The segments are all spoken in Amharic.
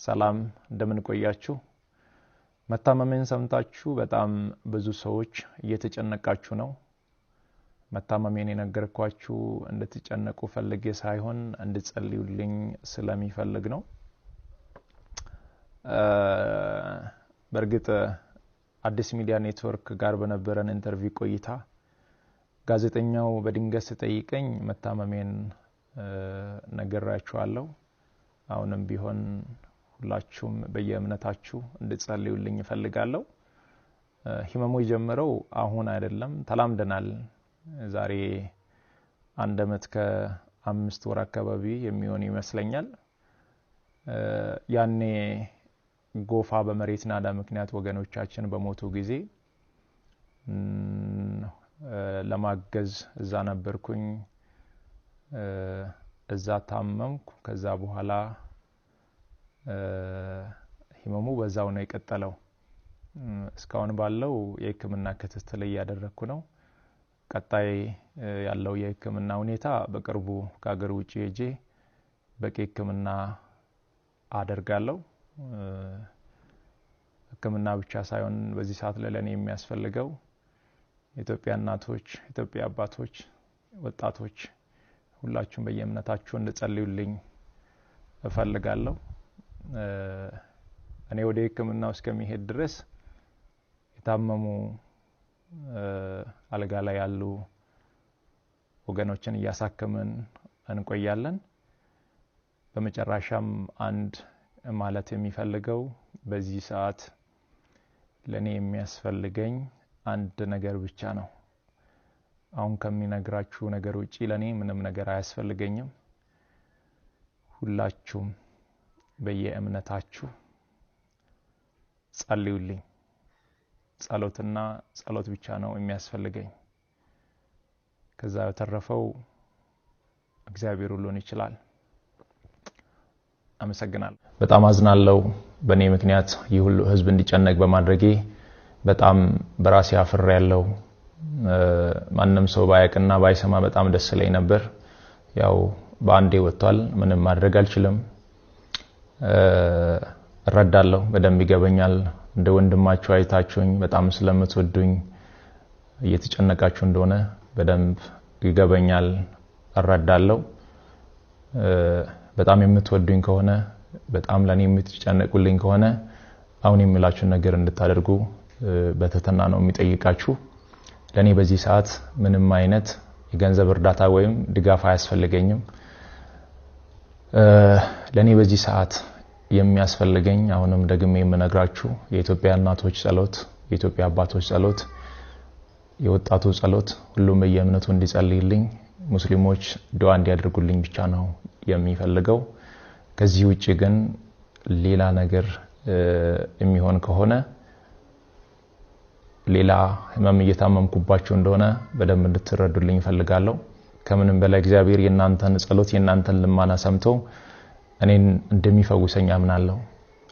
ሰላም እንደምን ቆያችሁ መታመሜን ሰምታችሁ በጣም ብዙ ሰዎች እየተጨነቃችሁ ነው መታመሜን የነገርኳችሁ እንድትጨነቁ ፈልጌ ሳይሆን እንድትጸልዩልኝ ስለሚፈልግ ነው በርግጥ አዲስ ሚዲያ ኔትወርክ ጋር በነበረን ኢንተርቪው ቆይታ ጋዜጠኛው በድንገት ተጠይቀኝ መታመሜን ነገራችኋለሁ አሁንም ቢሆን ሁላችሁም በየእምነታችሁ እንድትጸልዩልኝ ፈልጋለሁ ህመሙ የጀመረው አሁን አይደለም ተላምደናል ዛሬ አንድ አመት ከ5 ወር አካባቢ የሚሆን ይመስለኛል ያኔ ጎፋ በመሬት ናዳ ምክንያት ወገኖቻችን በሞቱ ጊዜ ለማገዝ እዛ ነበርኩኝ እዛ ታመምኩ ከዛ በኋላ ህመሙ በዛው ነው የቀጠለው እስካሁን ባለው የህክምና ክትትል ያደረኩ ነው ቀጣይ ያለው የህክምና ሁኔታ በቅርቡ ከሀገር ውጪ ሄጄ በቂ ህክምና አደርጋለሁ ህክምና ብቻ ሳይሆን በዚህ ሰዓት ለኔ የሚያስፈልገው ኢትዮጵያ እናቶች ኢትዮጵያ አባቶች ወጣቶች ሁላችሁም በየእምነታችሁ እንድትጸልዩልኝ እፈልጋለሁ እኔ ወደ ህክምናው እስከሚሄድ ድረስ የታመሙ አልጋ ላይ ያሉ ወገኖችን ያሳከመን እንቆያለን በመጨረሻም አንድ ማለት የሚፈልገው በዚህ ሰዓት ለኔ የሚያስፈልገኝ አንድ ነገር ብቻ ነው አሁን ከሚነግራችሁ ነገር ውጪ ለኔ ምንም ነገር አያስፈልገኝም ሁላችሁም በየእምነታችሁ ጸልዩልኝ ጸሎትና ጸሎት ብቻ ነው የሚያስፈልገኝ ከዛ ተረፈው እግዚአብሔር ሁሉን ይችላል አመሰግናለሁ በጣም አዝናለሁ በኔ ምክንያት ይሁሉ ህዝብ እንዲጨነቅ በማድረጌ በጣም በራሴ አፍሬያለሁ ማንንም ሰው ባያቅና ባይሰማ በጣም ደስ ይለኝ ነበር ያው በአንዴ ወጥቷል ምንም ማድረግ አልችልም እረዳለሁ በደንብ ይገበኛል እንደ ወንድማችሁ አይታችሁኝ በጣም ስለምትወዱኝ እየተጨነቃችሁ እንደሆነ በደንብ ይገበኛል እረዳለሁ በጣም የምትወዱኝ ከሆነ በጣም ለኔ የምትጨነቁልኝ ከሆነ አሁን የሚላችሁ ነገር እንድታደርጉ በተተና ነው የሚጠይቃችሁ ለኔ በዚህ ሰዓት ምንም አይነት የገንዘብ እርዳታ ወይም ድጋፍ አያስፈልገኝም ለኔ በዚህ ሰዓት የሚያስፈልገኝ አሁንም ደግሜ የምነግራችሁ የኢትዮጵያ እናቶች ጸሎት የኢትዮጵያ አባቶች ጸሎት የወጣቱ ጸሎት ሁሉም በየእምነቱ እንዲጸልይልኝ ሙስሊሞች ዱዓ እንዲያደርጉልኝ ብቻ ነው የሚፈልገው ከዚህ ውጪ ግን ሌላ ነገር የሚሆን ከሆነ ሌላ ህመም እየታመምኩባችሁ እንደሆነ በደንብ እንድትረዱልኝ ፈልጋለሁ ከምንም በላይ እግዚአብሔር የናንተን ጸሎት የናንተን ልማና ሰምቶ እኔን እንደሚፈውሰኝ አምናለሁ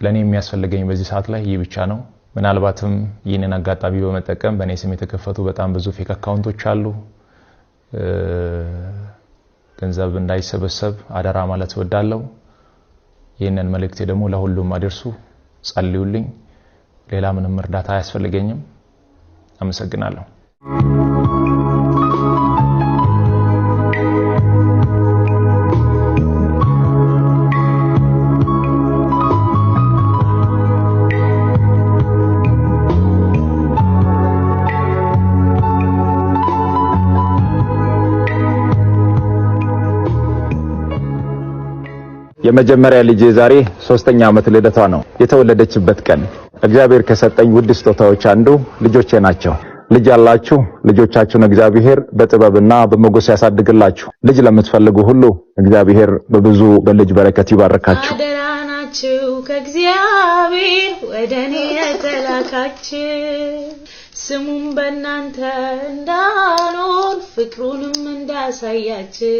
ለኔ የሚያስፈልገኝ በዚህ ሰዓት ላይ ይህ ብቻ ነው ምናልባትም ይህንን አጋጣሚ በመጠቀም በኔ ስም የተከፈቱ በጣም ብዙ ፌክ አካውንቶች አሉ ገንዘብ እንዳይሰበሰብ አደራ ማለት ወዳለው ይህንን መልእክቴ ደግሞ ለሁሉም አድርሱ ጸልዩልኝ ሌላ ምንም እርዳታ አያስፈልገኝም አመሰግናለሁ የመጀመሪያ ልጅ ዛሬ 3ኛ አመት ልደቷ ነው የተወለደችበት ቀን እግዚአብሔር ከሰጠኝ ውድ ስጦታዎች አንዱ ልጆቼ ናቸው ልጅ ያላችሁ ልጆቻችሁን እግዚአብሔር በጥበብና በመጎስ ያሳድግላችሁ ልጅ ለምትፈልጉ ሁሉ እግዚአብሔር በብዙ በልጅ በረከት ይባርካችሁ አደራናችሁ ከእግዚአብሔር ወደኔ የተላካችሁ ስሙን በእናንተ እንዳኖር ፍቅሩንም እንዳሳያችሁ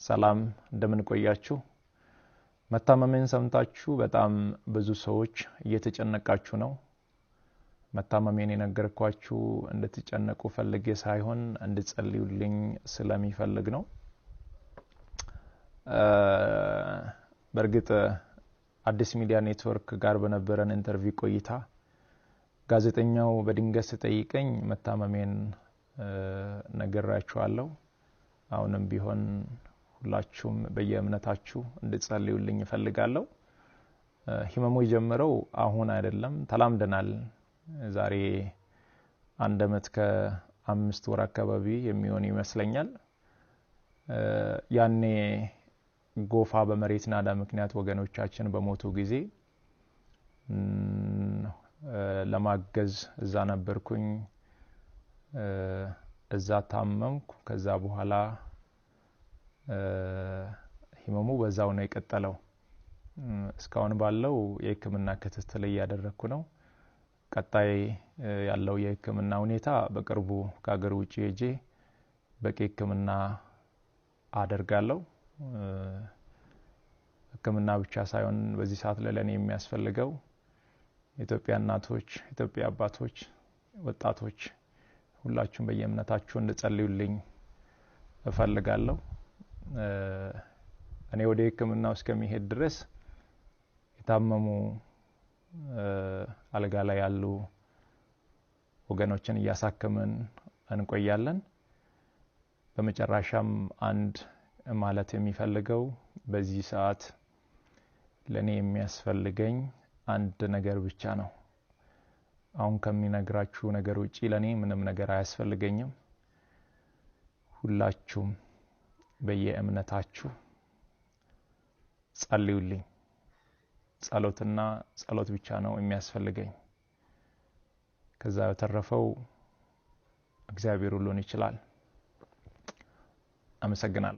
ሰላም እንደምን ቆያችሁ? መታመሜን ሰምታችሁ በጣም ብዙ ሰዎች እየተጨነቃችሁ ነው። መታመሜን የነገርኳችሁ እንድትጨነቁ ፈልጌ ሳይሆን እንድትጸልዩልኝ ስለሚፈልግ ነው። በርግጥ አዲስ ሚዲያ ኔትወርክ ጋር በነበረን ኢንተርቪው ቆይታ ጋዜጠኛው በድንገት ሲጠይቀኝ መታመሜን ነግራችኋለሁ። አሁንም ቢሆን ሁላችሁም በየእምነታችሁ እንድትጸልዩልኝ ፈልጋለሁ። ህመሙ የጀመረው አሁን አይደለም፣ ተላምደናል። ዛሬ 1 አመት ከ5 ወር አካባቢ የሚሆን ይመስለኛል። ያኔ ጎፋ በመሬት ናዳ ምክንያት ወገኖቻችን በሞቱ ጊዜ ለማገዝ እዛ ነበርኩኝ። እዛ ታመምኩ። ከዛ በኋላ ህመሙ በዛው ነው የቀጠለው። እስካሁን ባለው የህክምና ክትትል እያደረኩ ነው። ቀጣይ ያለው የህክምና ሁኔታ በቅርቡ ከሀገር ውጪ ሄጄ በቂ ህክምና አደርጋለሁ። ህክምና ብቻ ሳይሆን በዚህ ሰዓት ለኔ የሚያስፈልገው ኢትዮጵያ እናቶች፣ ኢትዮጵያ አባቶች፣ ወጣቶች ሁላችሁም በየእምነታችሁ እንድትጸልዩልኝ እፈልጋለሁ። እኔ ወደ ህክምናው እስከሚሄድ ድረስ የታመሙ አልጋ ላይ ያሉ ወገኖችን እያሳከምን እንቆያለን። በመጨረሻም አንድ ማለት የሚፈልገው በዚህ ሰዓት ለኔ የሚያስፈልገኝ አንድ ነገር ብቻ ነው። አሁን ከሚነግራችሁ ነገር ውጪ ለኔ ምንም ነገር አያስፈልገኝም። ሁላችሁም በየእምነታችሁ ጸልዩልኝ። ጸሎትና ጸሎት ብቻ ነው የሚያስፈልገኝ። ከዛ በተረፈው እግዚአብሔር ሁሉን ይችላል። አመሰግናለሁ።